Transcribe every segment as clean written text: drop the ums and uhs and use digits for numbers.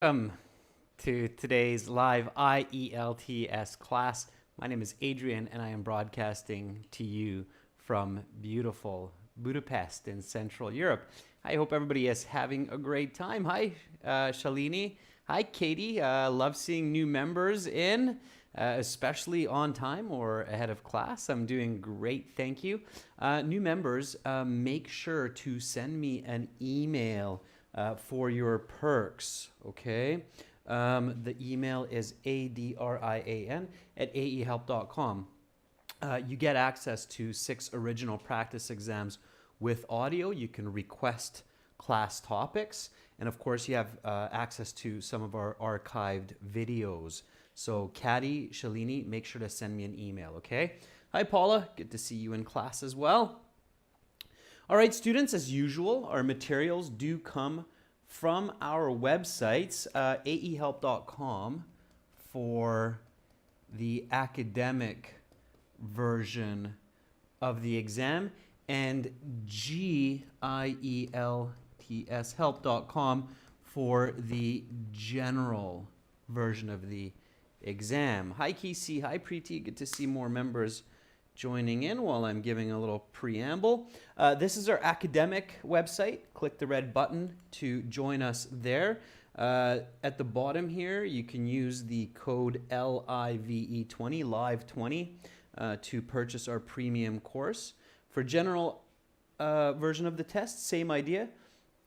Welcome to today's live IELTS class. My name is Adrian and I am broadcasting to you from beautiful Budapest in Central Europe. I hope everybody is having a great time. Hi, Shalini. Hi, Katie. Love seeing new members in, especially on time or ahead of class. I'm doing great, thank you. New members, make sure to send me an email for your perks, okay? The email is adrian@aehelp.com. You get access to 6 original practice exams with audio. You can request class topics. And of course, you have access to some of our archived videos. So Caddy, Shalini, make sure to send me an email, okay? Hi, Paula. Good to see you in class as well. All right, students, as usual, our materials do come from our websites, aehelp.com for the academic version of the exam, and gieltshelp.com for the general version of the exam. Hi, Kesey. Hi, Preeti. Good to see more members joining in while I'm giving a little preamble. This is our academic website. Click the red button to join us there. At the bottom here, you can use the code LIVE20, live20, to purchase our premium course. For general version of the test, same idea.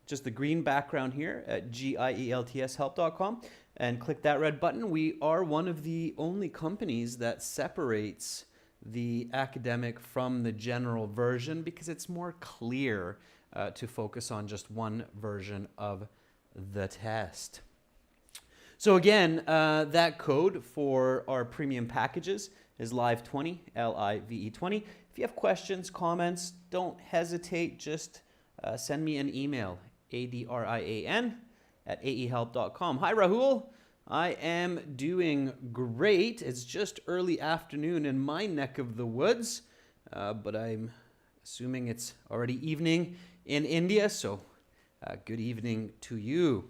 Just the green background here at gieltshelp.com, and click that red button. We are one of the only companies that separates the academic from the general version because it's more clear to focus on just one version of the test. So again, that code for our premium packages is live20, LIVE20. If you have questions, comments, don't hesitate. Just send me an email, adrian@aehelp.com. Hi, Rahul. I am doing great. It's just early afternoon in my neck of the woods, but I'm assuming it's already evening in India, so good evening to you.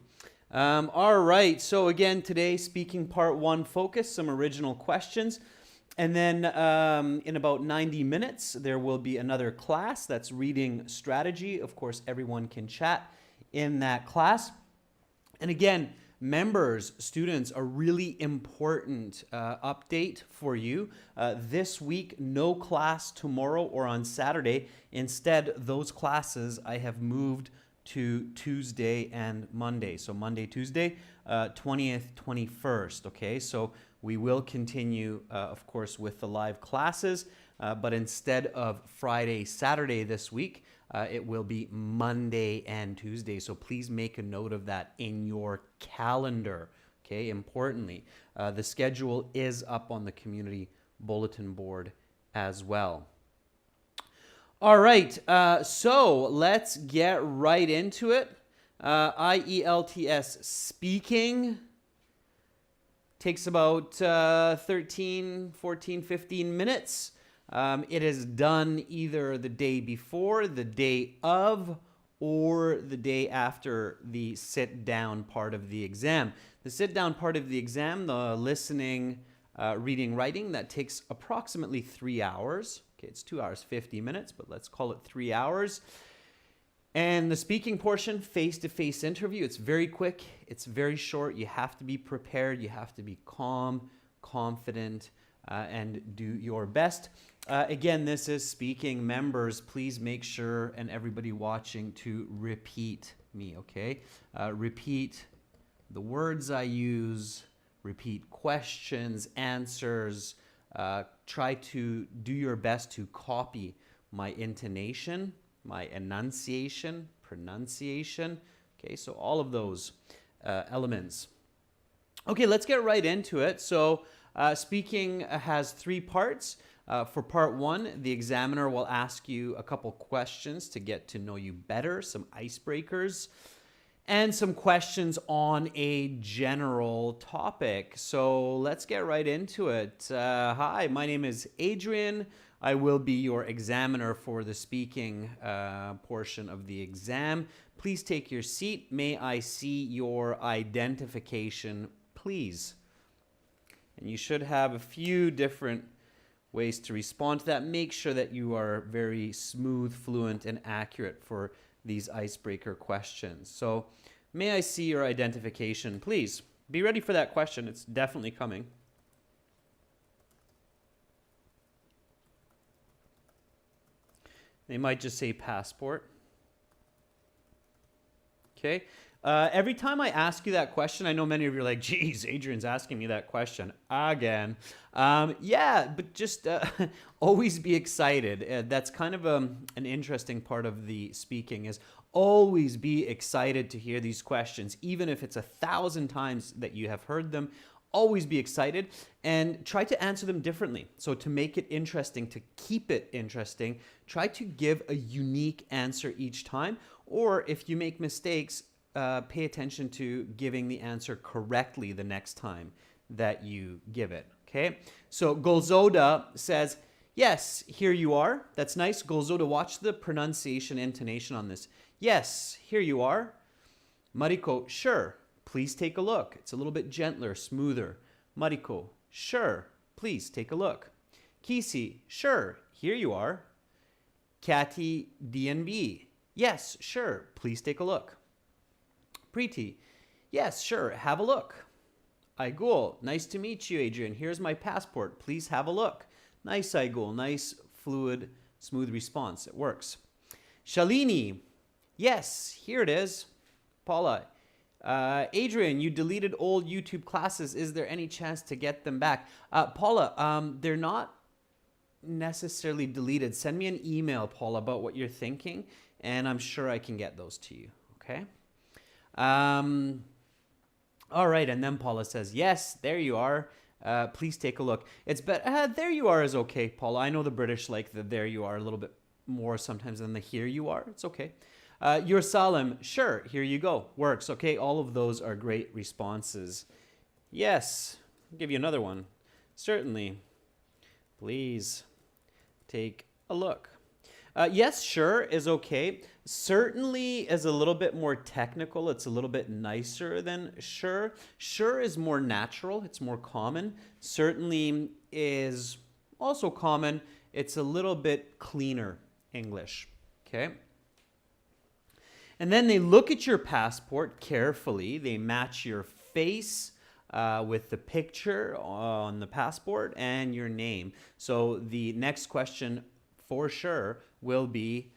All right, so again, today, speaking part 1 focus, some original questions. And then in about 90 minutes, there will be another class that's reading strategy. Of course, everyone can chat in that class. And again, members, students, a really important update for you. This week, no class tomorrow or on Saturday. Instead, those classes I have moved to Tuesday and Monday. So Monday, Tuesday, 20th, 21st, okay? So we will continue, of course, with the live classes, but instead of Friday, Saturday this week, it will be Monday and Tuesday. So please make a note of that in your calendar, okay? Importantly, the schedule is up on the community bulletin board as well. All right, so let's get right into it. IELTS speaking takes about 13, 14, 15 minutes. It is done either the day before, the day of, or the day after the sit-down part of the exam. The sit-down part of the exam, the listening, reading, writing, that takes approximately 3 hours. Okay, it's 2 hours, 50 minutes, but let's call it 3 hours. And the speaking portion, face-to-face interview, it's very quick, it's very short. You have to be prepared, you have to be calm, confident, and do your best. Again, this is speaking. Members, please make sure, and everybody watching, to repeat me, okay? Repeat the words I use, repeat questions, answers. Try to do your best to copy my intonation, my enunciation, pronunciation. Okay, so all of those elements. Okay, let's get right into it. So speaking has 3 parts. For part 1, the examiner will ask you a couple questions to get to know you better, some icebreakers, and some questions on a general topic. So let's get right into it. Hi, my name is Adrian. I will be your examiner for the speaking portion of the exam. Please take your seat. May I see your identification, please? And you should have a few different ways to respond to that. Make sure that you are very smooth, fluent, and accurate for these icebreaker questions. So, may I see your identification, please? Be ready for that question. It's definitely coming. They might just say passport. Okay. Every time I ask you that question, I know many of you are like, geez, Adrian's asking me that question again. Yeah, but just always be excited. That's kind of an interesting part of the speaking is always be excited to hear these questions, even if it's 1,000 times that you have heard them. Always be excited and try to answer them differently. So to make it interesting, to keep it interesting, try to give a unique answer each time. Or if you make mistakes, pay attention to giving the answer correctly the next time that you give it. Okay? So Golzoda says, yes, here you are. That's nice. Golzoda, watch the pronunciation, intonation on this. Yes, here you are. Mariko, sure. Please take a look. It's a little bit gentler, smoother. Mariko, sure. Please take a look. Kisi, sure. Here you are. Kati DNB, yes, sure. Please take a look. Preeti, yes, sure. Have a look. Aigul, nice to meet you, Adrian. Here's my passport. Please have a look. Nice, Aigul. Nice, fluid, smooth response. It works. Shalini, yes, here it is. Paula, Adrian, you deleted old YouTube classes. Is there any chance to get them back? Paula, they're not necessarily deleted. Send me an email, Paula, about what you're thinking, and I'm sure I can get those to you. Okay? All right, and then Paula says, yes, there you are. Please take a look. It's there you are is okay, Paula. I know the British like the there you are a little bit more sometimes than the here you are. It's okay. You're Salim. Sure, here you go. Works. Okay, all of those are great responses. Yes, I'll give you another one. Certainly. Please take a look. Yes, sure is okay. Certainly is a little bit more technical. It's a little bit nicer than sure. Sure is more natural. It's more common. Certainly is also common. It's a little bit cleaner English. Okay? And then they look at your passport carefully. They match your face with the picture on the passport and your name. So the next question for sure will be,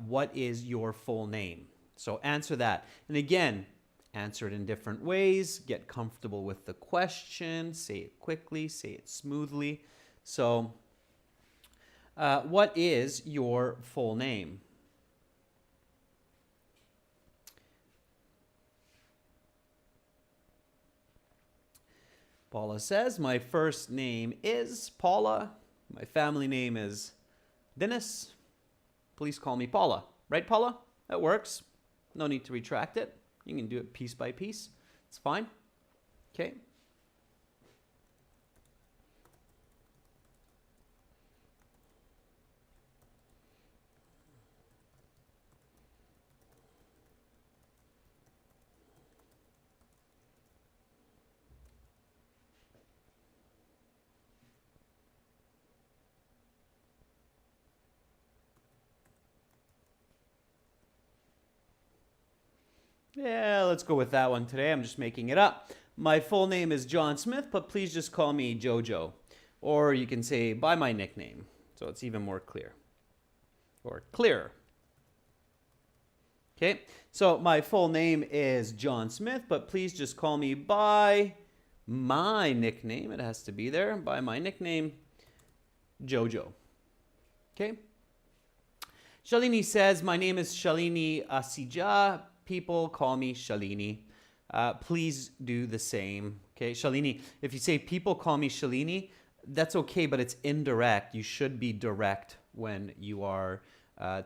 what is your full name? So answer that. And again, answer it in different ways. Get comfortable with the question. Say it quickly. Say it smoothly. So what is your full name? Paula says, my first name is Paula. My family name is Dennis. Please call me Paula. Right, Paula? That works. No need to retract it. You can do it piece by piece. It's fine. Okay. Yeah, let's go with that one today. I'm just making it up. My full name is John Smith, but please just call me Jojo. Or you can say by my nickname, so it's even more clear. Or clearer. Okay, so my full name is John Smith, but please just call me by my nickname. It has to be there. By my nickname, Jojo. Okay? Shalini says, my name is Shalini Asija. People call me Shalini. Please do the same. Okay, Shalini. If you say people call me Shalini, that's okay, but it's indirect. You should be direct when you are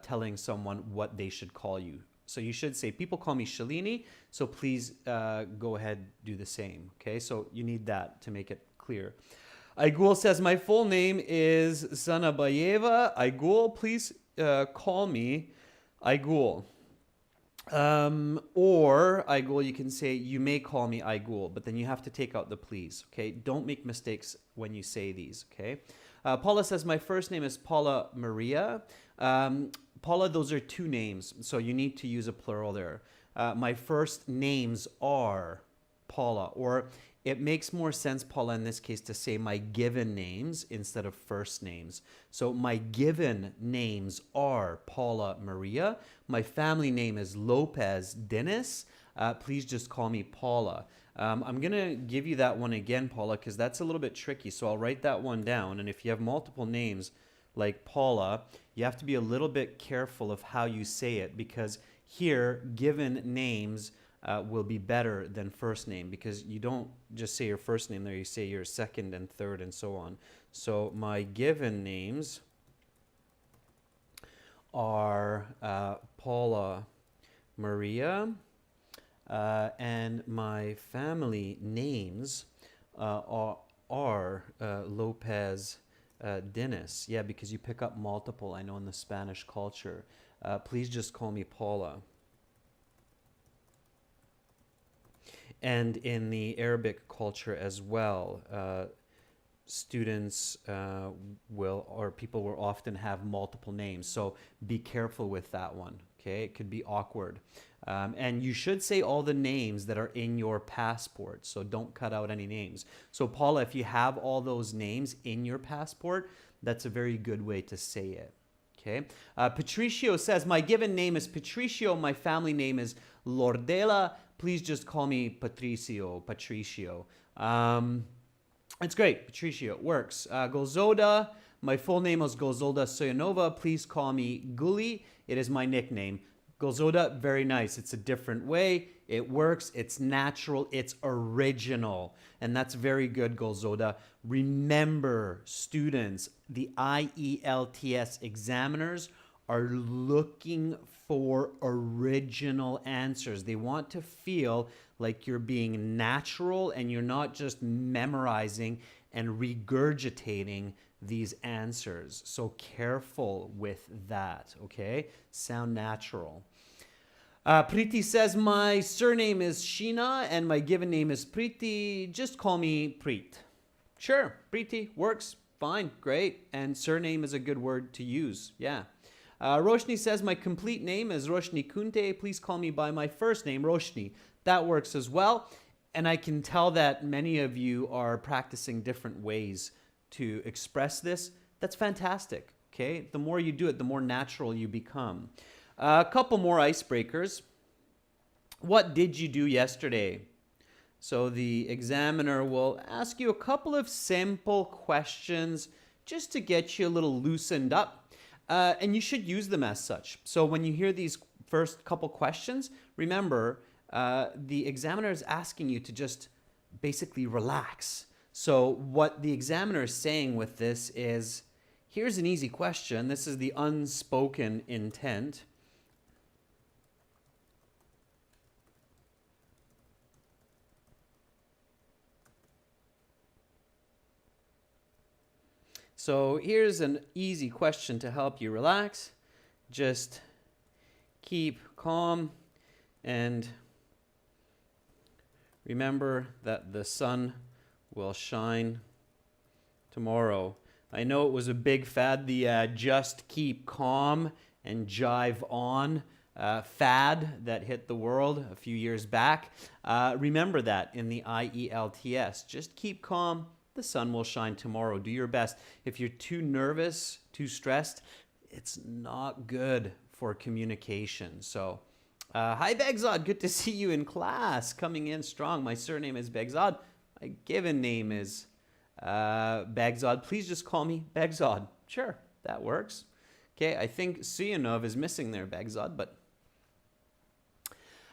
telling someone what they should call you. So you should say, people call me Shalini, so please go ahead, do the same. Okay, so you need that to make it clear. Aigul says, my full name is Zanabayeva. Aigul, please call me Aigul. Or Aigul, you can say, you may call me Aigul, but then you have to take out the please, okay? Don't make mistakes when you say these, okay? Paula says, my first name is Paula Maria. Paula, those are two names, so you need to use a plural there. My first names are Paula, or it makes more sense, Paula, in this case, to say my given names instead of first names. So my given names are Paula Maria. My family name is Lopez Dennis. Please just call me Paula. I'm going to give you that one again, Paula, because that's a little bit tricky. So I'll write that one down. And if you have multiple names like Paula, you have to be a little bit careful of how you say it, because here, given names will be better than first name, because you don't just say your first name there, you say your second and third and so on. So my given names are Paula Maria, and my family names are Lopez Dennis. Yeah, because you pick up multiple, I know, in the Spanish culture. Please just call me Paula. And in the Arabic culture as well, students people will often have multiple names. So be careful with that one, okay? It could be awkward. And you should say all the names that are in your passport. So don't cut out any names. So Paula, if you have all those names in your passport, that's a very good way to say it. Okay. Patricio says, my given name is Patricio. My family name is Lordela. Please just call me Patricio. It's great. Patricio, it works. Golzolda, my full name is Golzolda Soyanova. Please call me Guli. It is my nickname. Golzolda, very nice. It's a different way. It works. It's natural. It's original. And that's very good, Golzolda. Remember, students, the IELTS examiners are looking for original answers. They want to feel like you're being natural and you're not just memorizing and regurgitating these answers. So careful with that, okay? Sound natural. Preeti says, my surname is Sheena and my given name is Preeti. Just call me Preet. Sure, Preeti works fine, great. And surname is a good word to use, yeah. Roshni says, my complete name is Roshni Kunte. Please call me by my first name, Roshni. That works as well. And I can tell that many of you are practicing different ways to express this. That's fantastic, okay? The more you do it, the more natural you become. A couple more icebreakers. What did you do yesterday? So the examiner will ask you a couple of simple questions just to get you a little loosened up. And you should use them as such. So when you hear these first couple questions, remember, the examiner is asking you to just basically relax. So what the examiner is saying with this is, here's an easy question. This is the unspoken intent. So here's an easy question to help you relax. Just keep calm and remember that the sun will shine tomorrow. I know it was a big fad, the just keep calm and jive on fad that hit the world a few years back. Remember that in the IELTS. Just keep calm. The sun will shine tomorrow. Do your best. If you're too nervous, too stressed, it's not good for communication. So, hi Begzad, good to see you in class, coming in strong. My surname is Begzad. My given name is Begzad. Please just call me Begzad. Sure, that works. Okay, I think Suyanov is missing there, Begzad, but...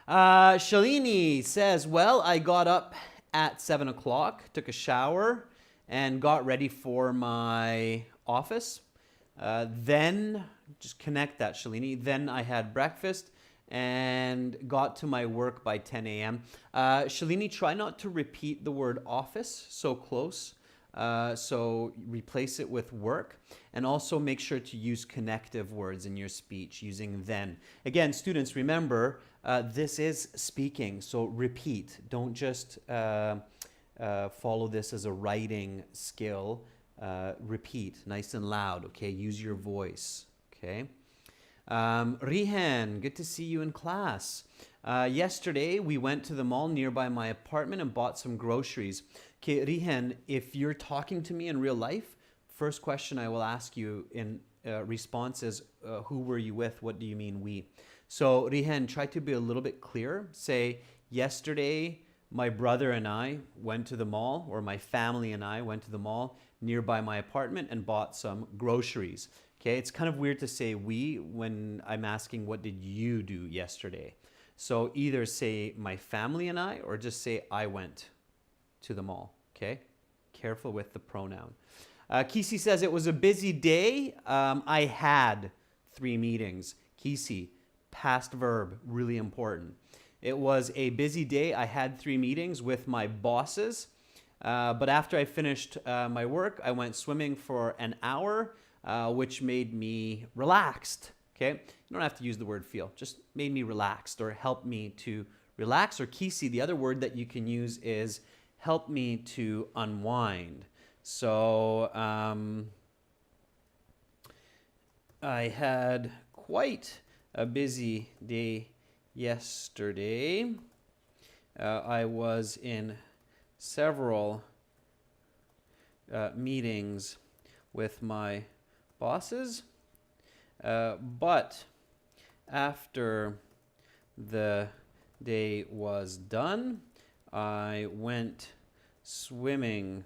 Shalini says, well, I got up at 7 o'clock, took a shower, and got ready for my office. Then, just connect that, Shalini. Then I had breakfast and got to my work by 10 a.m. Shalini, try not to repeat the word office so close. So replace it with work, and also make sure to use connective words in your speech using then. Again, students, remember, this is speaking, so repeat. Don't just follow this as a writing skill. Repeat, nice and loud, okay? Use your voice, okay? Rihan, good to see you in class. Yesterday, we went to the mall nearby my apartment and bought some groceries. Okay, Rihan, if you're talking to me in real life, first question I will ask you in response is, who were you with? What do you mean we? So, Rihan, try to be a little bit clearer. Say, yesterday, my brother and I went to the mall, or my family and I went to the mall nearby my apartment and bought some groceries. Okay, it's kind of weird to say we when I'm asking what did you do yesterday. So either say my family and I or just say I went to the mall. Okay, careful with the pronoun. Kisi says it was a busy day. I had 3 meetings. Kisi, past verb, really important. It was a busy day. I had 3 meetings with my bosses. But after I finished my work, I went swimming for an hour, which made me relaxed. Okay, you don't have to use the word feel, just made me relaxed or helped me to relax. Or kisi, the other word that you can use is help me to unwind. So I had quite a busy day yesterday. I was in several meetings with my bosses, but after the day was done, I went swimming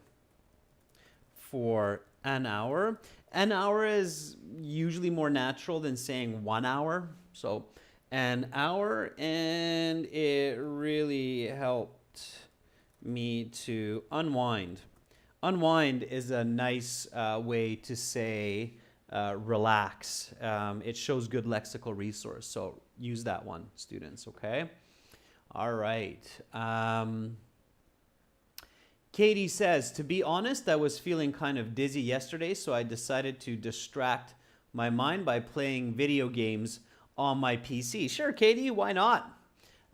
for an hour. An hour is usually more natural than saying 1 hour. So an hour, and it really helped me to unwind. Unwind is a nice way to say relax. It shows good lexical resource, so use that one, students, okay? All right. Katie says, to be honest, I was feeling kind of dizzy yesterday, so I decided to distract my mind by playing video games on my PC. Sure, Katie, why not?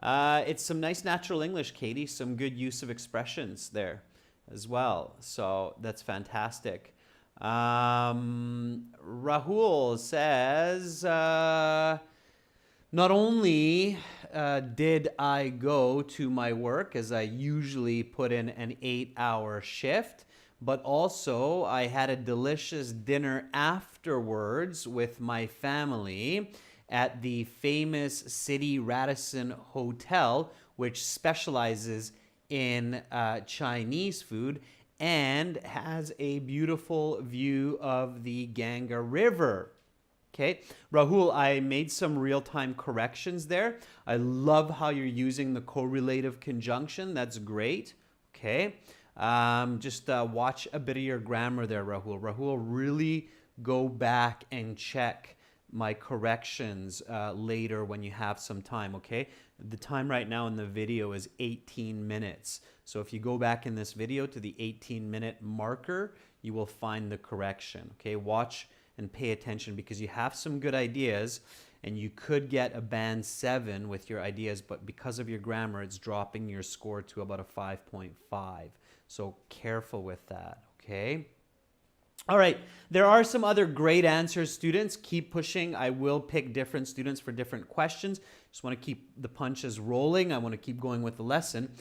It's some nice natural English, Katie, some good use of expressions there as well. So that's fantastic. Rahul says, not only did I go to my work, as I usually put in an 8-hour shift, but also I had a delicious dinner afterwards with my family at the famous City Radisson Hotel, which specializes in Chinese food and has a beautiful view of the Ganga River. Okay, Rahul, I made some real-time corrections there. I love how you're using the correlative conjunction. That's great. Okay, just watch a bit of your grammar there, Rahul. Rahul, really go back and check my corrections later when you have some time, okay? The time right now in the video is 18 minutes. So if you go back in this video to the 18-minute marker, you will find the correction, okay? Watch and pay attention because you have some good ideas and you could get a band 7 with your ideas, but because of your grammar, it's dropping your score to about a 5.5. So careful with that, okay? All right, there are some other great answers, students. Keep pushing. I will pick different students for different questions. Just want to keep the punches rolling. I want to keep going with the lesson.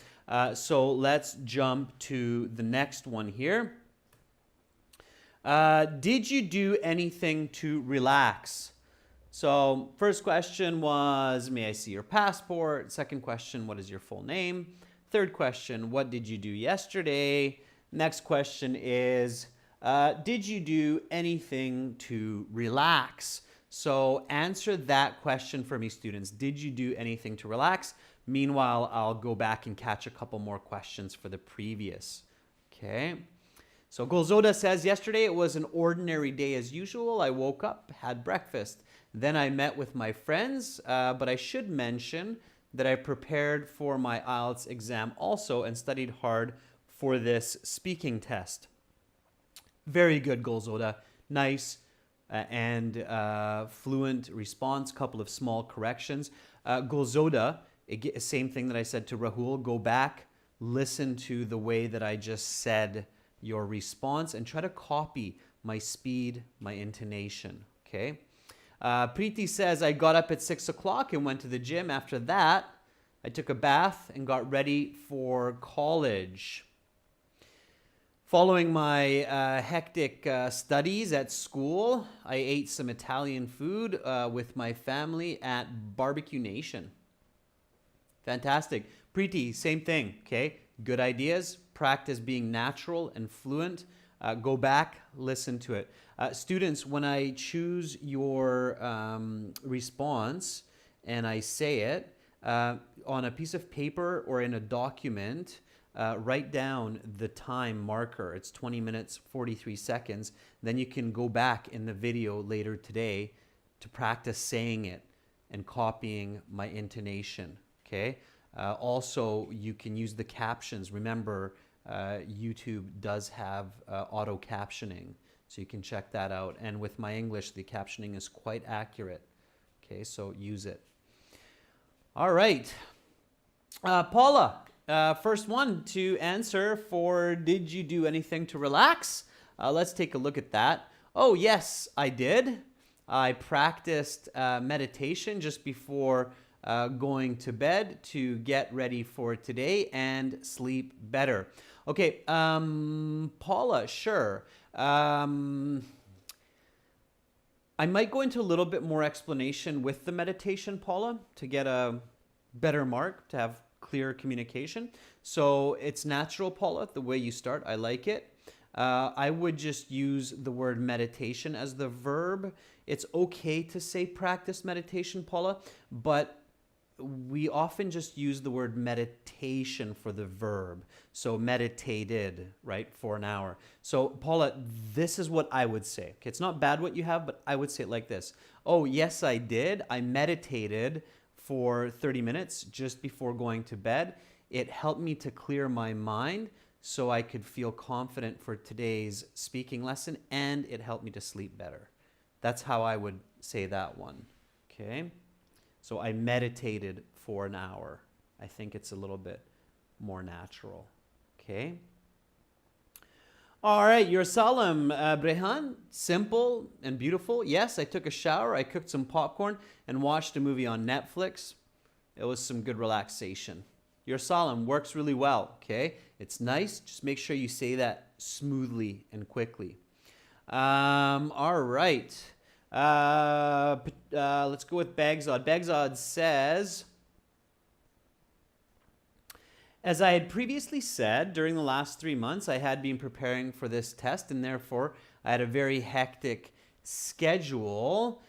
So let's jump to the next one here. Did you do anything to relax? So first question was, may I see your passport? Second question, what is your full name? Third question, what did you do yesterday? Next question is, did you do anything to relax? So answer that question for me, students. Did you do anything to relax? Meanwhile, I'll go back and catch a couple more questions for the previous. Okay. So Golzoda says, yesterday it was an ordinary day as usual. I woke up, had breakfast. Then I met with my friends, but I should mention that I prepared for my IELTS exam also and studied hard for this speaking test. Very good, Golzoda. Nice and fluent response. Couple of small corrections. Gulzoda, same thing that I said to Rahul, go back, listen to the way that I just said your response and try to copy my speed, my intonation, okay? Preeti says, I got up at 6 o'clock and went to the gym. After that, I took a bath and got ready for college. Following my hectic studies at school, I ate some Italian food with my family at Barbecue Nation. Fantastic. Preeti, same thing, okay? Good ideas, practice being natural and fluent. Go back, listen to it. Students, when I choose your response and I say it on a piece of paper or in a document, write down the time marker. It's 20 minutes, 43 seconds. Then you can go back in the video later today to practice saying it and copying my intonation, okay? Also, you can use the captions. Remember, YouTube does have auto captioning, so you can check that out. And with my English, the captioning is quite accurate. Okay, so use it. All right. Paula, first one to answer for did you do anything to relax? Let's take a look at that. Oh, yes, I did. I practiced meditation just before going to bed to get ready for today and sleep better. Okay, Paula, sure. I might go into a little bit more explanation with the meditation, Paula, to get a better mark, to have clear communication. So it's natural, Paula, the way you start. I like it. I would just use the word meditation as the verb. It's okay to say practice meditation, Paula, but we often just use the word meditation for the verb. So meditated, right, for an hour. So Paula, this is what I would say. Okay, it's not bad what you have, but I would say it like this. Oh, yes, I did. I meditated for 30 minutes just before going to bed. It helped me to clear my mind so I could feel confident for today's speaking lesson, and it helped me to sleep better. That's how I would say that one, okay? So I meditated for an hour. I think it's a little bit more natural, okay? All right, your Salam, Brehan, simple and beautiful. Yes, I took a shower, I cooked some popcorn, and watched a movie on Netflix. It was some good relaxation. Your Salam works really well, okay? It's nice, just make sure you say that smoothly and quickly. All right. Let's go with Bagzod. Bagzod says, as I had previously said, during the last 3 months, I had been preparing for this test, and therefore I had a very hectic schedule.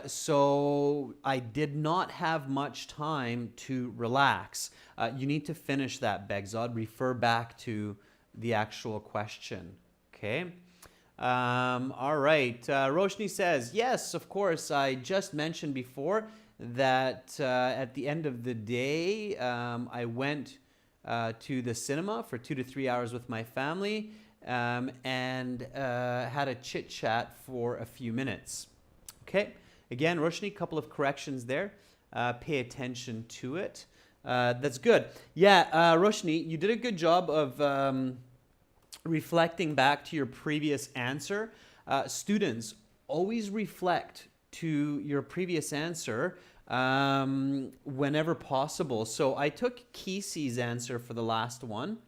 So I did not have much time to relax. You need to finish that, Bagzod. Refer back to the actual question, okay? All right. Roshni says, yes, of course. I just mentioned before that at the end of the day, I went to the cinema for 2 to 3 hours with my family and had a chit chat for a few minutes. Okay. Again, Roshni, a couple of corrections there. Pay attention to it. That's good. Yeah, Roshni, you did a good job of reflecting back to your previous answer. Students, always reflect to your previous answer whenever possible. So I took Kesey's answer for the last one.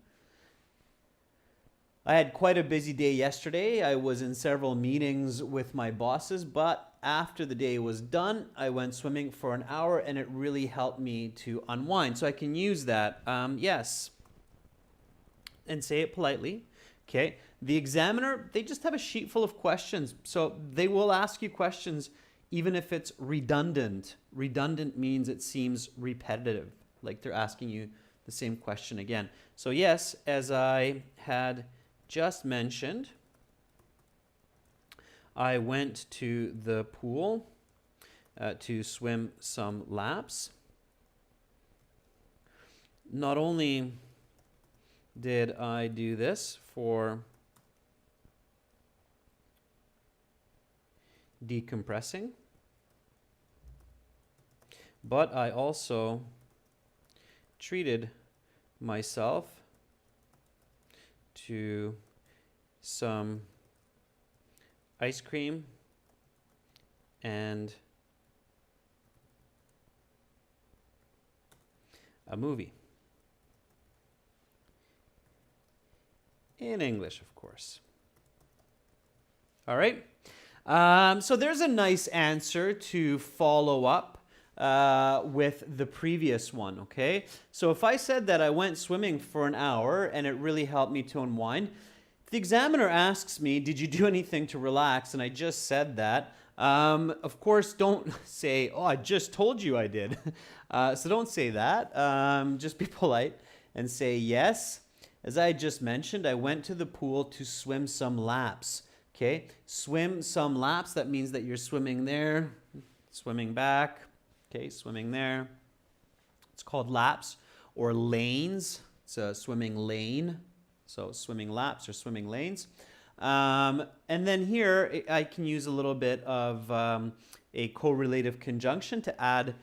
I had quite a busy day yesterday. I was in several meetings with my bosses, but after the day was done, I went swimming for an hour and it really helped me to unwind. So I can use that, yes, and say it politely. Okay, the examiner, they just have a sheet full of questions. So they will ask you questions even if it's redundant. Redundant means it seems repetitive, like they're asking you the same question again. So yes, as I had just mentioned, I went to the pool to swim some laps. Not only did I do this for decompressing, but I also treated myself to some ice cream and a movie. In English, of course. All right. So there's a nice answer to follow up with the previous one, okay? So if I said that I went swimming for an hour and it really helped me to unwind, if the examiner asks me, did you do anything to relax? And I just said that, of course, don't say, oh, I just told you I did. So don't say that. Just be polite and say, yes. As I just mentioned, I went to the pool to swim some laps. Okay, swim some laps. That means that you're swimming there, swimming back. Okay, swimming there. It's called laps or lanes. It's a swimming lane. So swimming laps or swimming lanes. And then here I can use a little bit of a correlative conjunction to add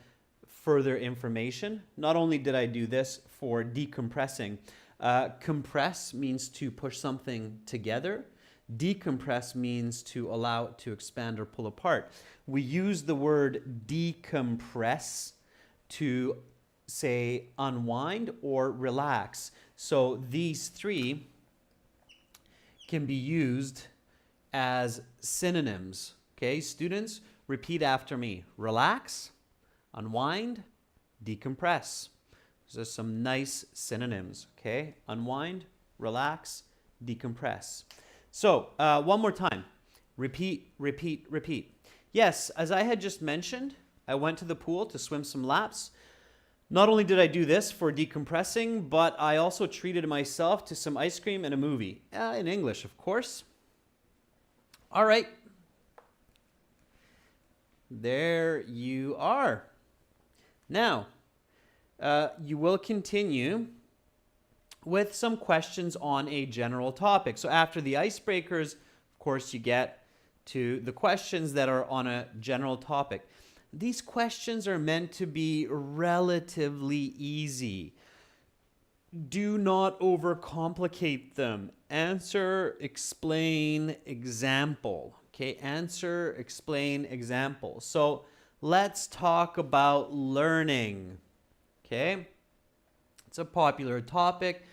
further information. Not only did I do this for decompressing, compress means to push something together. Decompress means to allow it to expand or pull apart. We use the word decompress to say unwind or relax. So these three can be used as synonyms. Okay, students, repeat after me. Relax, unwind, decompress. Those are some nice synonyms, okay? Unwind, relax, decompress. So, one more time. Repeat, repeat, repeat. Yes, as I had just mentioned, I went to the pool to swim some laps. Not only did I do this for decompressing, but I also treated myself to some ice cream and a movie. In English, of course. All right. There you are. Now, you will continue with some questions on a general topic. So after the icebreakers, of course, you get to the questions that are on a general topic. These questions are meant to be relatively easy. Do not overcomplicate them. Answer, explain, example. Okay, answer, explain, example. So let's talk about learning. Okay, it's a popular topic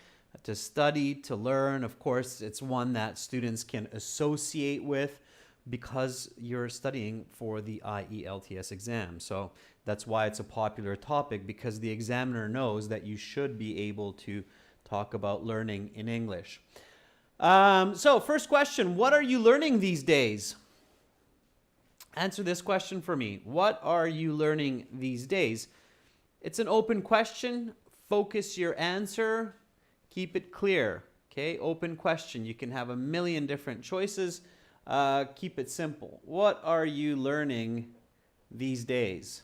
to study, to learn. Of course, it's one that students can associate with because you're studying for the IELTS exam. So that's why it's a popular topic, because the examiner knows that you should be able to talk about learning in English. So first question, what are you learning these days? Answer this question for me. What are you learning these days? It's an open question. Focus your answer. Keep it clear. Okay, open question. You can have a million different choices. Keep it simple. What are you learning these days?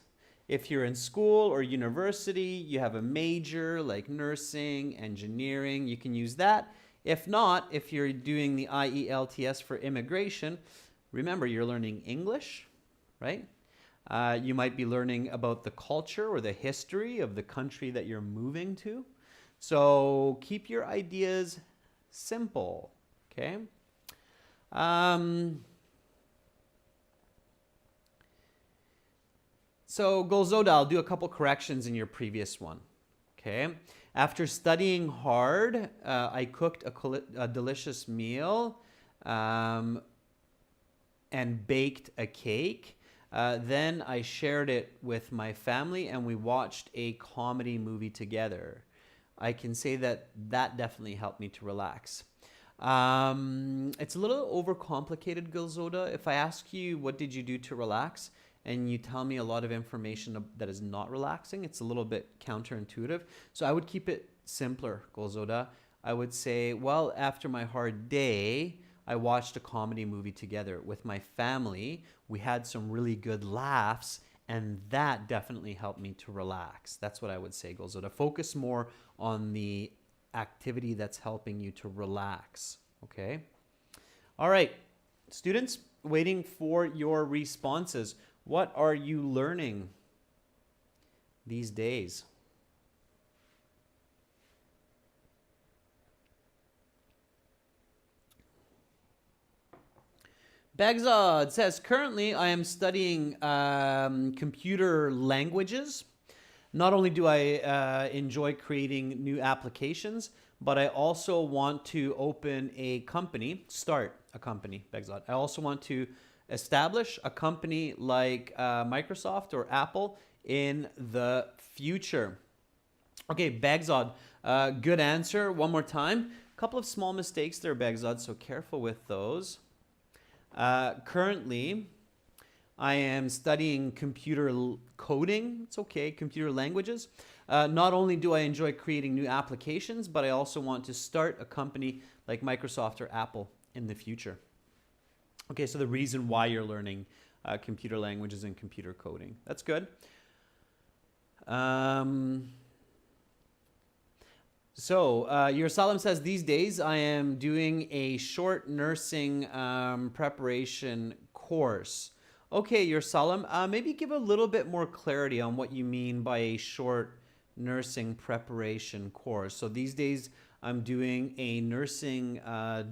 If you're in school or university, you have a major like nursing, engineering, you can use that. If not, if you're doing the IELTS for immigration, remember you're learning English, right? You might be learning about the culture or the history of the country that you're moving to. So keep your ideas simple, okay? So Golzoda, I'll do a couple corrections in your previous one, okay? After studying hard, I cooked a delicious meal and baked a cake. Then I shared it with my family and we watched a comedy movie together. I can say that that definitely helped me to relax. It's a little overcomplicated, Gilzoda. If I ask you what did you do to relax and you tell me a lot of information that is not relaxing, it's a little bit counterintuitive. So I would keep it simpler, Gilzoda. I would say, well, after my hard day, I watched a comedy movie together with my family. We had some really good laughs, and that definitely helped me to relax. That's what I would say, Gilzoda. Focus more on the activity that's helping you to relax, okay? All right, students, waiting for your responses. What are you learning these days? Bagzod says, currently I am studying computer languages. Not only do I enjoy creating new applications, but I also want to open a company, start a company, Bagzod. I also want to establish a company like Microsoft or Apple in the future. Okay, Bagzod, good answer. One more time. A couple of small mistakes there, Bagzod, so careful with those. Currently, I am studying computer coding. It's okay, computer languages. Not only do I enjoy creating new applications, but I also want to start a company like Microsoft or Apple in the future. Okay, so the reason why you're learning computer languages and computer coding. That's good. Yersalim says, these days I am doing a short nursing preparation course. Okay, Yersalim, maybe give a little bit more clarity on what you mean by a short nursing preparation course. So these days I'm doing a nursing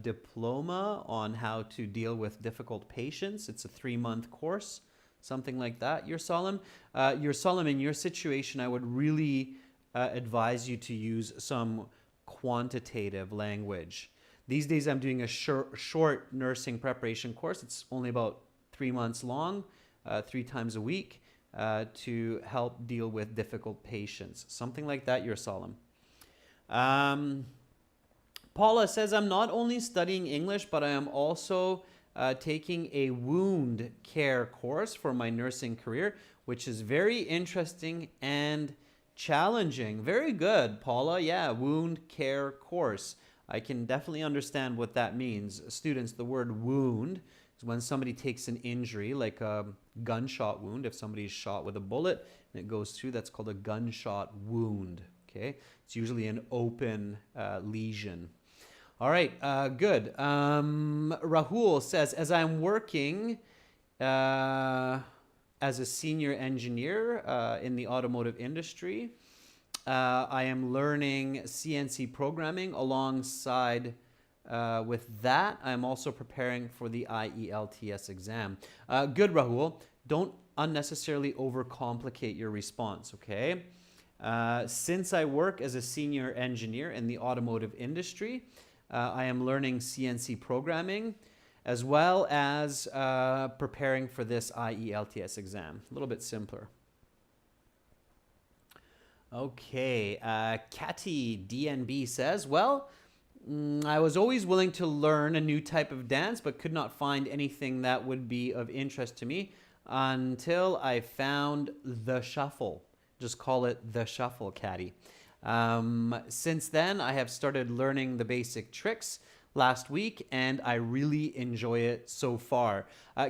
diploma on how to deal with difficult patients. It's a 3-month course, something like that, Yersalim. Yersalim, in your situation, I would really advise you to use some quantitative language. These days I'm doing a short nursing preparation course. It's only about 3 months long, 3 times a week, to help deal with difficult patients. Something like that, Yersalim. Paula says, I'm not only studying English, but I am also taking a wound care course for my nursing career, which is very interesting and challenging. Very good, Paula. Yeah, wound care course. I can definitely understand what that means. Students, the word wound is when somebody takes an injury, like a gunshot wound. If somebody is shot with a bullet and it goes through, that's called a gunshot wound. Okay, it's usually an open lesion. All right, good. Rahul says, as I'm working as a senior engineer in the automotive industry, I am learning CNC programming. Alongside with that, I'm also preparing for the IELTS exam. Good, Rahul. Don't unnecessarily overcomplicate your response, okay? Since I work as a senior engineer in the automotive industry, I am learning CNC programming, as well as preparing for this IELTS exam. A little bit simpler. Okay, Catty DNB says, well, I was always willing to learn a new type of dance, but could not find anything that would be of interest to me until I found the shuffle. Just call it the shuffle, Catty. Since then, I have started learning the basic tricks last week, and I really enjoy it so far.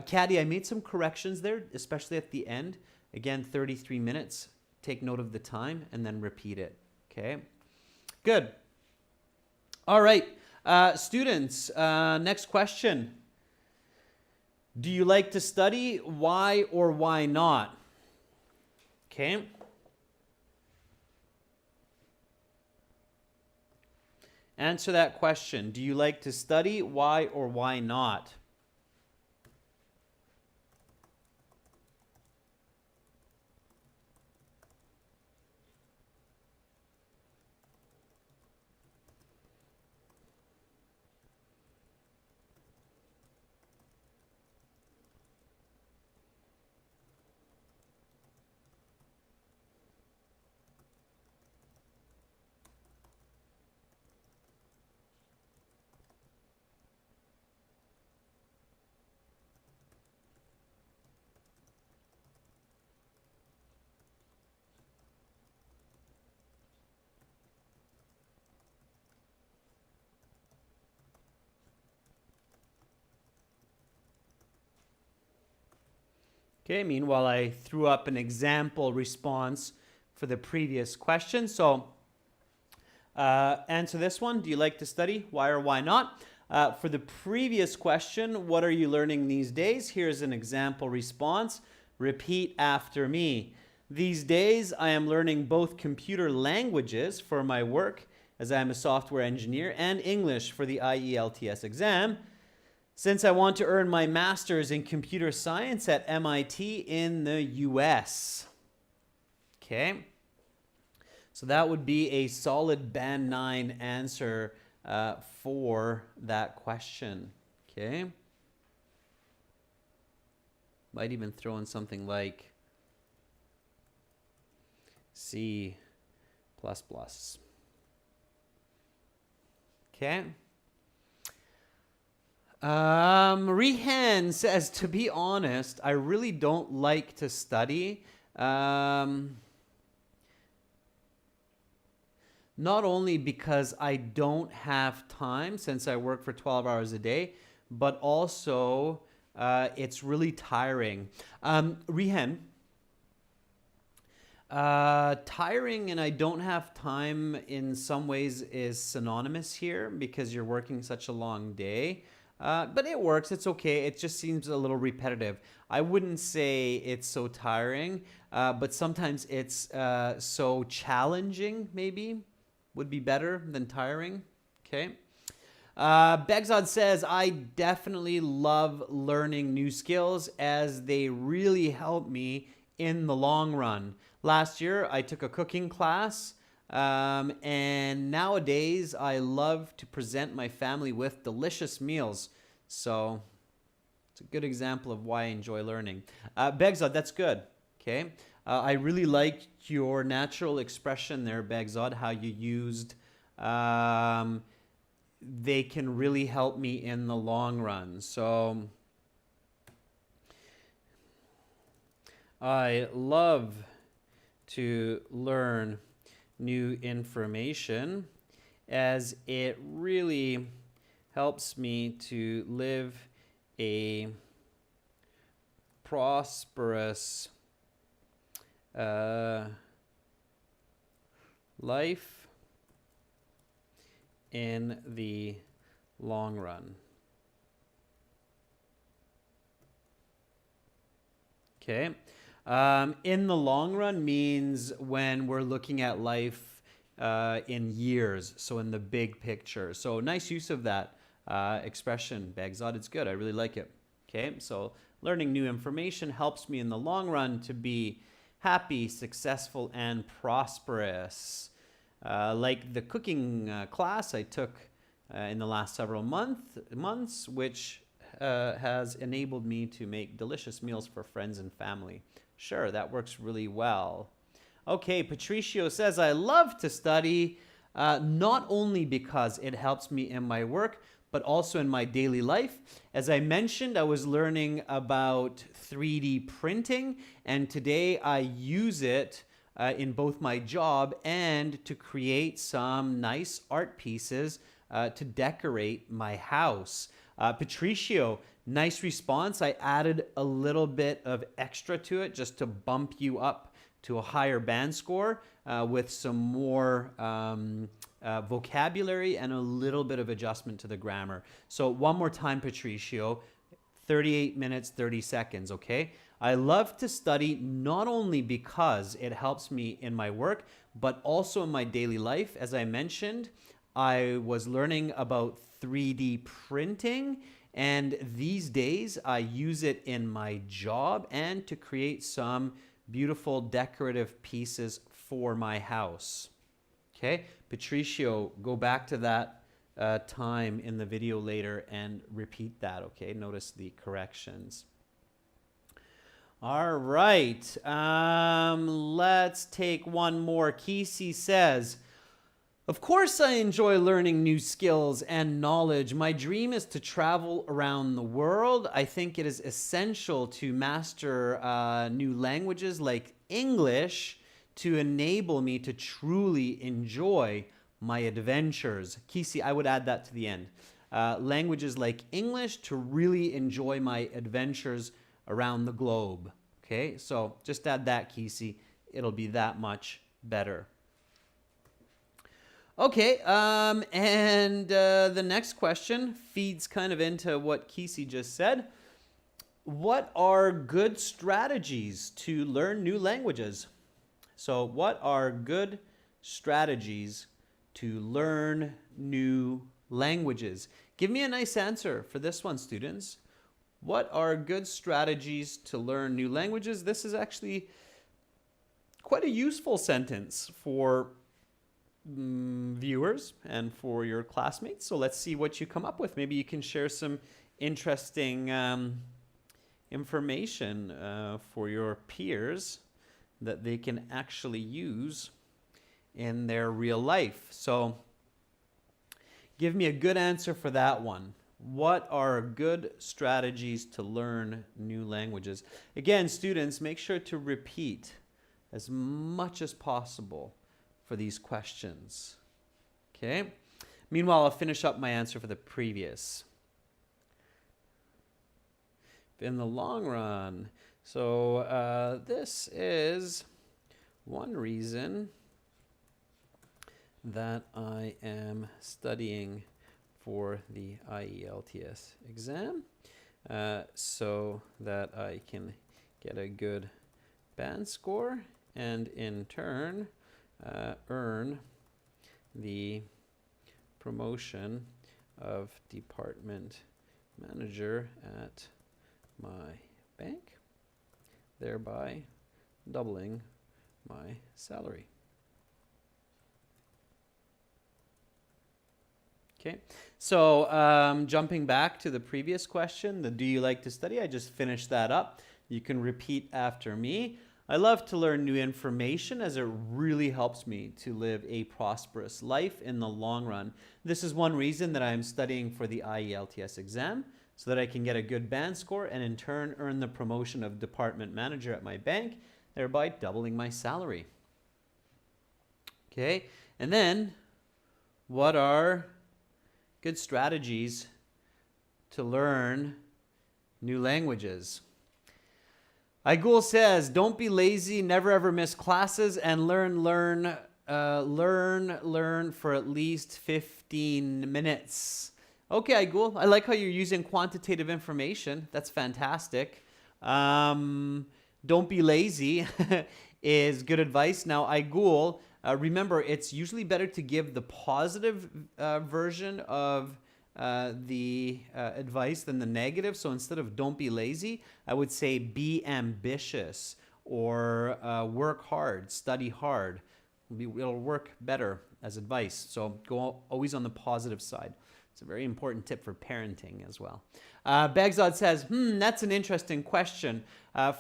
Caddy, I made some corrections there, especially at the end. Again, 33 minutes. Take note of the time and then repeat it. Okay? Good. All right. Students, next question. Do you like to study? Why or why not? Okay. Answer that question. Do you like to study? Why or why not? Okay, meanwhile, I threw up an example response for the previous question. So answer this one. Do you like to study? Why or why not? For the previous question, what are you learning these days? Here's an example response. Repeat after me. These days, I am learning both computer languages for my work, as I am a software engineer, and English for the IELTS exam, since I want to earn my master's in computer science at MIT in the US. Okay. So that would be a solid band 9 answer for that question. Okay. Might even throw in something like C++. Okay. Rehan says, to be honest, I really don't like to study. Not only because I don't have time since I work for 12 hours a day, but also it's really tiring. Rehan, tiring and I don't have time in some ways is synonymous here because you're working such a long day. But it works. It's okay. It just seems a little repetitive. I wouldn't say it's so tiring, but sometimes it's so challenging, maybe, would be better than tiring. Okay. Begzod says, I definitely love learning new skills as they really help me in the long run. Last year, I took a cooking class. And nowadays, I love to present my family with delicious meals. So it's a good example of why I enjoy learning. Begzod, that's good. Okay. I really like your natural expression there, Begzod, how you used, they can really help me in the long run. So I love to learn new information as it really helps me to live a prosperous life in the long run. Okay. In the long run means when we're looking at life in years, so in the big picture. So nice use of that expression, Begzod. It's good. I really like it. Okay, so learning new information helps me in the long run to be happy, successful, and prosperous. Like the cooking class I took in the last several months, which has enabled me to make delicious meals for friends and family. Sure, that works really well. Okay, Patricio says, I love to study, not only because it helps me in my work, but also in my daily life. As I mentioned, I was learning about 3D printing, and today I use it in both my job and to create some nice art pieces to decorate my house. Patricio, nice response. I added a little bit of extra to it just to bump you up to a higher band score with some more vocabulary and a little bit of adjustment to the grammar. So one more time, Patricio, 38 minutes, 30 seconds, okay? I love to study not only because it helps me in my work, but also in my daily life. As I mentioned, I was learning about 3D printing, and these days I use it in my job and to create some beautiful decorative pieces for my house. Okay, Patricio, go back to that time in the video later and repeat that, okay? Notice the corrections. All right, let's take one more. Kesey says, of course I enjoy learning new skills and knowledge. My dream is to travel around the world. I think it is essential to master new languages like English to enable me to truly enjoy my adventures. Kesey, I would add that to the end. Languages like English to really enjoy my adventures around the globe. Okay, so just add that, Kesey. It'll be that much better. Okay, and the next question feeds kind of into what Kesey just said. What are good strategies to learn new languages? So what are good strategies to learn new languages? Give me a nice answer for this one, students. What are good strategies to learn new languages? This is actually quite a useful sentence for viewers and for your classmates. So let's see what you come up with. Maybe you can share some interesting information for your peers that they can actually use in their real life. So give me a good answer for that one. What are good strategies to learn new languages? Again, students, make sure to repeat as much as possible for these questions. Okay? Meanwhile, I'll finish up my answer for the previous. In the long run. So this is one reason that I am studying for the IELTS exam, so that I can get a good band score and in turn earn the promotion of department manager at my bank, thereby doubling my salary. Okay, so jumping back to the previous question, the do you like to study? I just finished that up. You can repeat after me. I love to learn new information as it really helps me to live a prosperous life in the long run. This is one reason that I'm studying for the IELTS exam, so that I can get a good band score and in turn earn the promotion of department manager at my bank, thereby doubling my salary. Okay, and then what are good strategies to learn new languages? Igul says, don't be lazy, never ever miss classes, and learn for at least 15 minutes. Okay, Igul, I like how you're using quantitative information. That's fantastic. Don't be lazy is good advice. Now, Igul, remember, it's usually better to give the positive version of the advice than the negative. So instead of don't be lazy, I would say be ambitious or work hard, study hard. It'll work better as advice. So go always on the positive side. It's a very important tip for parenting as well. Begzod says, that's an interesting question.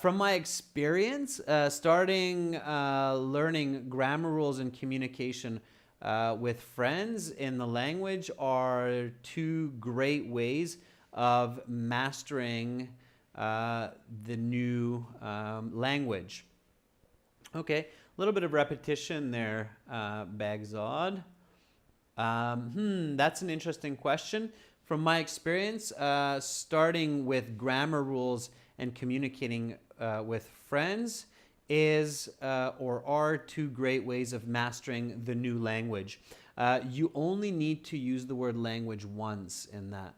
From my experience, starting learning grammar rules and communication with friends in the language are two great ways of mastering the new language. Okay, a little bit of repetition there, Begzod. That's an interesting question. From my experience, starting with grammar rules and communicating with friends is or are two great ways of mastering the new language. You only need to use the word language once in that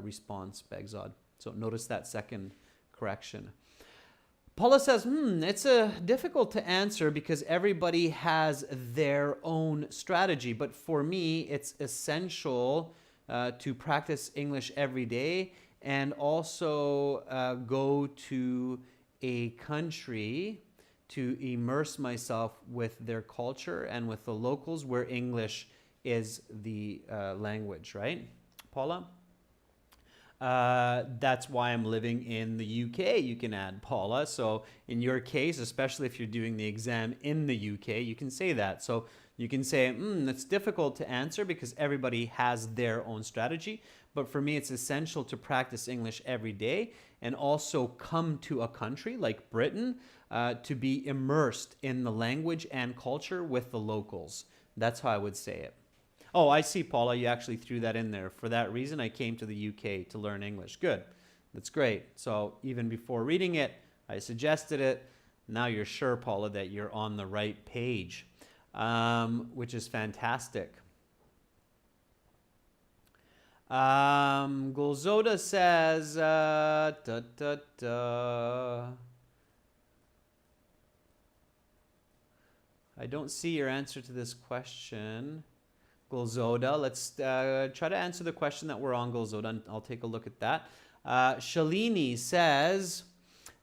response, Begzod. So notice that second correction. Paula says, it's difficult to answer because everybody has their own strategy. But for me, it's essential to practice English every day and also go to a country to immerse myself with their culture and with the locals where English is the language, right, Paula? That's why I'm living in the UK, you can add, Paula. So in your case, especially if you're doing the exam in the UK, you can say that. So you can say, it's difficult to answer because everybody has their own strategy. But for me, it's essential to practice English every day and also come to a country like Britain to be immersed in the language and culture with the locals. That's how I would say it. Oh, I see, Paula, you actually threw that in there. For that reason, I came to the UK to learn English. Good. That's great. So even before reading it, I suggested it. Now you're sure, Paula, that you're on the right page, which is fantastic. Golzoda says, I don't see your answer to this question, Gulzoda. Let's try to answer the question that we're on, Gulzoda, and I'll take a look at that. Shalini says,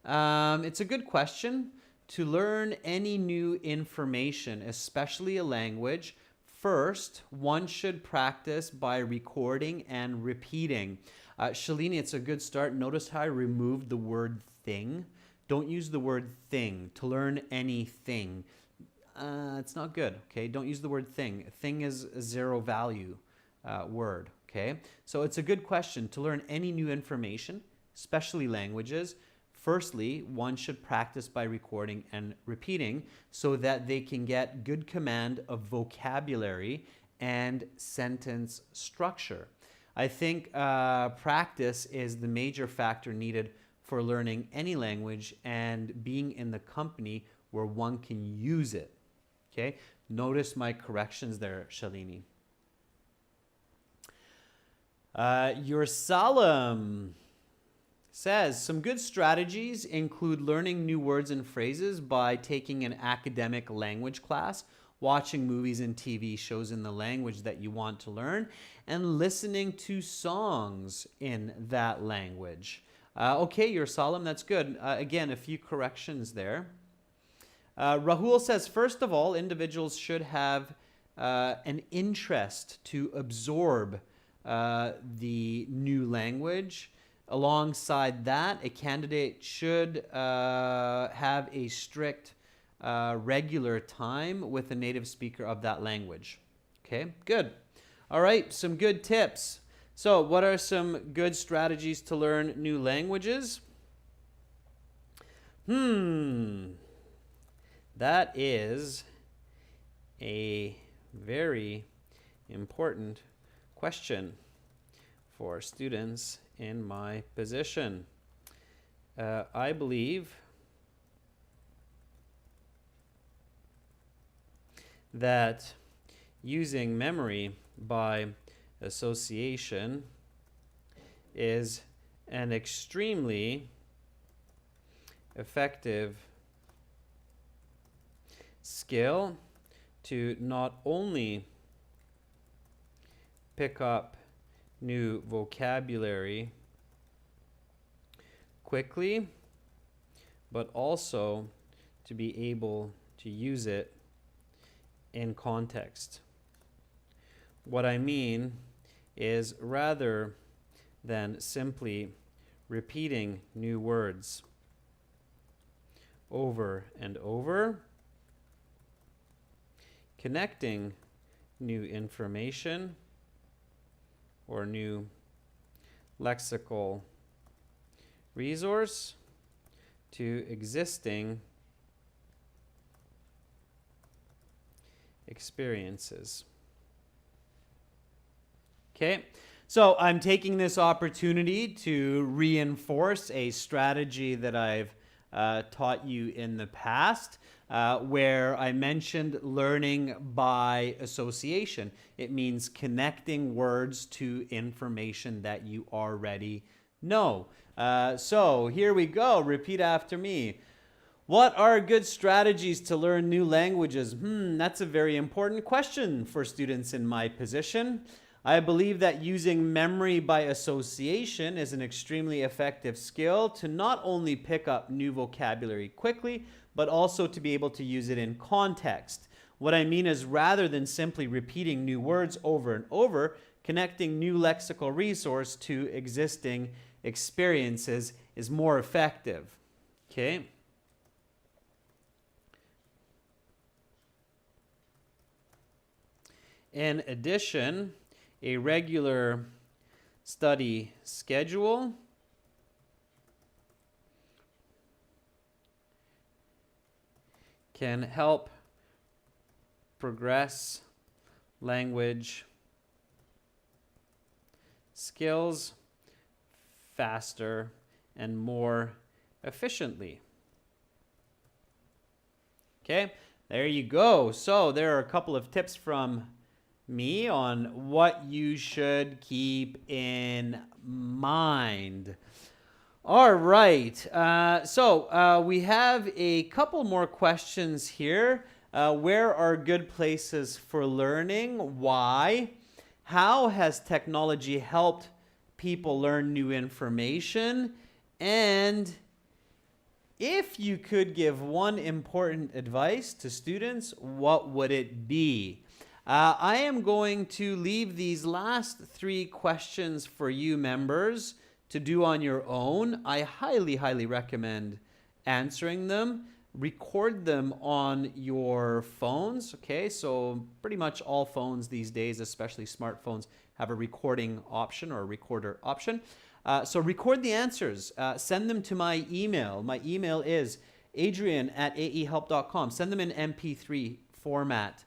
it's a good question. To learn any new information, especially a language, first, one should practice by recording and repeating. Shalini, it's a good start. Notice how I removed the word thing. Don't use the word thing. To learn anything. It's not good, okay? Don't use the word thing. Thing is a zero value word, okay? So it's a good question. To learn any new information, especially languages, firstly, one should practice by recording and repeating so that they can get good command of vocabulary and sentence structure. I think practice is the major factor needed for learning any language and being in the company where one can use it. Okay? Notice my corrections there, Shalini. Your Salam says, some good strategies include learning new words and phrases by taking an academic language class, watching movies and TV shows in the language that you want to learn, and listening to songs in that language. Okay, your Salam, that's good. Again, a few corrections there. Rahul says, first of all, individuals should have an interest to absorb the new language. Alongside that, a candidate should have a strict regular time with a native speaker of that language. Okay, good. All right, some good tips. So what are some good strategies to learn new languages? That is a very important question for students in my position. I believe that using memory by association is an extremely effective skill to not only pick up new vocabulary quickly, but also to be able to use it in context. What I mean is, rather than simply repeating new words over and over, connecting new information or new lexical resource to existing experiences. Okay, so I'm taking this opportunity to reinforce a strategy that I've taught you in the past, where I mentioned learning by association. It means connecting words to information that you already know. So here we go. Repeat after me. What are good strategies to learn new languages? That's a very important question for students in my position. I believe that using memory by association is an extremely effective skill to not only pick up new vocabulary quickly, but also to be able to use it in context. What I mean is, rather than simply repeating new words over and over, connecting new lexical resource to existing experiences is more effective. Okay? In addition, a regular study schedule can help progress language skills faster and more efficiently. Okay, there you go. So there are a couple of tips from me on what you should keep in mind. All right, so we have a couple more questions here. Where are good places for learning? Why? How has technology helped people learn new information? And if you could give one important advice to students, what would it be? I am going to leave these last 3 questions for you members to do on your own. I highly, highly recommend answering them. Record them on your phones, okay? So pretty much all phones these days, especially smartphones, have a recording option or a recorder option. So record the answers. Send them to my email. My email is adrian@aehelp.com. Send them in MP3 format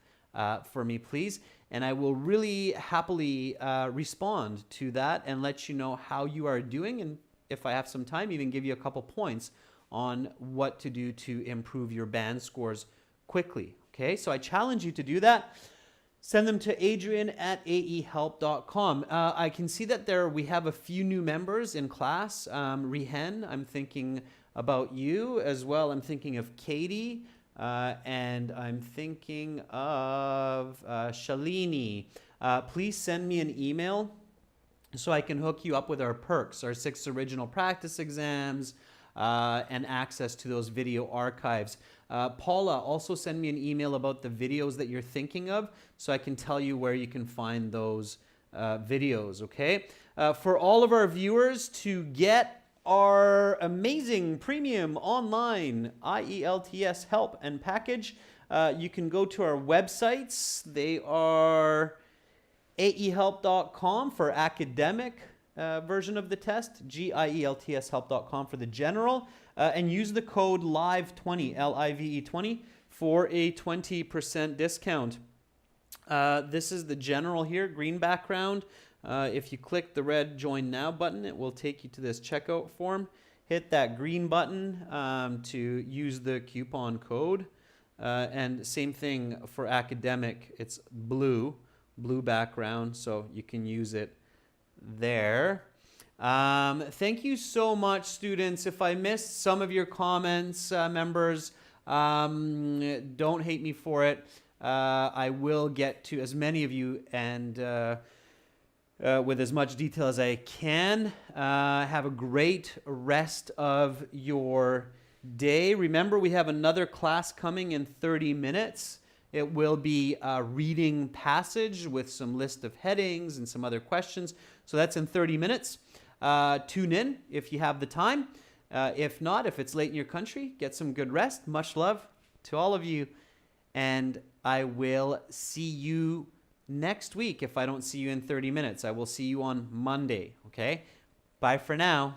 for me, please. And I will really happily respond to that and let you know how you are doing. And if I have some time, even give you a couple points on what to do to improve your band scores quickly. Okay, so I challenge you to do that. Send them to adrian@aehelp.com. I can see that we have a few new members in class. Rihen, I'm thinking about you as well. I'm thinking of Katie, and I'm thinking of Shalini. Please send me an email so I can hook you up with our perks, our 6 original practice exams, and access to those video archives. Paula, also send me an email about the videos that you're thinking of so I can tell you where you can find those videos, okay? For all of our viewers, to get our amazing premium online IELTS help and package, you can go to our websites. They are aehelp.com for academic version of the test, gieltshelp.com for the general, and use the code LIVE20, LIVE20, for a 20% discount. This is the general here, green background. If you click the red Join Now button, it will take you to this checkout form. Hit that green button to use the coupon code. And same thing for academic, it's blue background, so you can use it there. Thank you so much, students. If I missed some of your comments, members, don't hate me for it. I will get to as many of you and with as much detail as I can. Have a great rest of your day. Remember, we have another class coming in 30 minutes. It will be a reading passage with some list of headings and some other questions. So that's in 30 minutes. Tune in if you have the time. If not, if it's late in your country, get some good rest. Much love to all of you. And I will see you next week. If I don't see you in 30 minutes, I will see you on Monday. Okay? Bye for now.